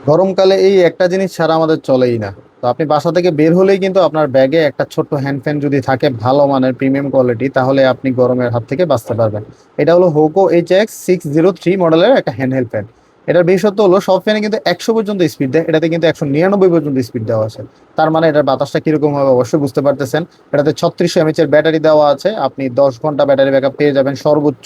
গরমকালে এই একটা জিনিস ছাড়া আমাদের চলেই না। তো আপনি বাসা থেকে বের হলেই কিন্তু আপনার ব্যাগে একটা ছোট্ট হ্যান্ড ফ্যান যদি থাকে ভালো মানের প্রিমিয়াম কোয়ালিটি, তাহলে আপনি গরমের হাত থেকে বাঁচতে পারবেন। এটা হলো হোকো HX603 মডেলের একটা হ্যান্ডহেল্ড ফ্যান। এটার বিশেষত্ব হলো সব ফ্যানে কিন্তু 100 পর্যন্ত স্পিড দেয়, এটাতে কিন্তু 199 পর্যন্ত স্পিড দেওয়া আছে। তার মানে এটার বাতাসটা কিরকম হবে অবশ্যই বুঝতে পারতেছেন। এটাতে 3600 এর ব্যাটারি দেওয়া আছে, আপনি 10 ঘন্টা ব্যাটারি ব্যাকআপ পেয়ে যাবেন সর্বোচ্চ।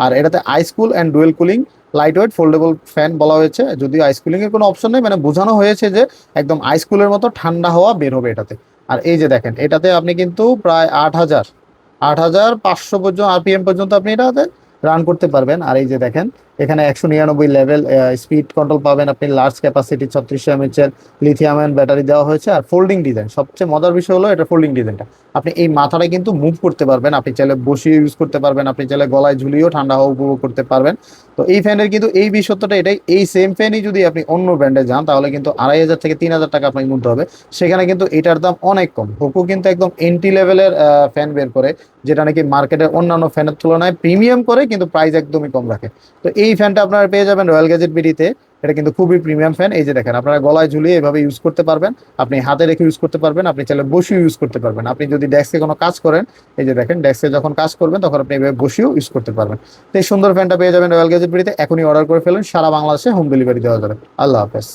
আর এটাতে ice cool and dual cooling light weight foldable fan বলা হয়েছে, যদিও আইস কুলিং এর কোনো অপশন নেই, মানে বোঝানো হয়েছে যে একদম আইস কুলের মতো ঠান্ডা হাওয়া বের হবে এটাতে। আর এই যে দেখেন, এটাতে আপনি কিন্তু প্রায় 8,500 পর্যন্ত RPM পর্যন্ত আপনি এটাতে রান করতে পারবেন। আর এই যে দেখেন, এখানে 199 লেভেল স্পিড কন্ট্রোল পাবেন আপনি, লার্জ ক্যাপাসিটি 3600 এর লিথিয়াম আয়ন ব্যাটারি দেওয়া হয়েছে, আর ফোল্ডিং ডিজাইন। সবচেয়ে মজার বিষয় হলো এটা ফোল্ডিং ডিজাইনটা। আপনি এই মাথাটা কিন্তু মুভ করতে পারবেন, আপনি চাইলে বসিয়ে ইউজ করতে পারবেন, আপনি চাইলে গলায় ঝুলিয়েও ঠান্ডা হাওয়া উপভোগ করতে পারবেন। তো এই ফ্যানের কিন্তু এই বিশেষত্বটা এটাই, এই সেম ফ্যানই যদি আপনি অন্য ব্র্যান্ডে যান তাহলে কিন্তু 2,500 থেকে 3,000 টাকা আপনাকে কিনতে হবে। সেখানে কিন্তু এটার দাম অনেক কম। হোকো কিন্তু একদম এন্ট্রি লেভেলের ফ্যান বের করে, যেটা নাকি মার্কেটের অন্যান্য ফ্যানের তুলনায় প্রিমিয়াম করে কিন্তু প্রাইস একদমই কম রাখে। তো এই ফ্যানটা আপনারা পেয়ে যাবেন রয়্যাল গ্যাজেট বিডিতে। এটা কিন্তু খুবই প্রিমিয়াম ফ্যান। এই যে দেখেন, আপনারা গলায় ঝুলিয়ে এভাবে ইউজ করতে পারবেন, আপনি হাতে রেখে ইউজ করতে পারবেন, আপনি চাইলে বসেও ইউজ করতে পারবেন। আপনি যদি ডেস্কে কোনো কাজ করেন, এই যে দেখেন ডেস্কে যখন কাজ করবেন তখন আপনি এভাবে বসেও ইউজ করতে পারবেন। তো এই সুন্দর ফ্যানটা পেয়ে যাবেন রয়্যাল গ্যাজেট বিডিতে। এখনই অর্ডার করে ফেলুন, সারা বাংলাদেশে হোম ডেলিভারি দেওয়া যাবে। আল্লাহ হাফেজ।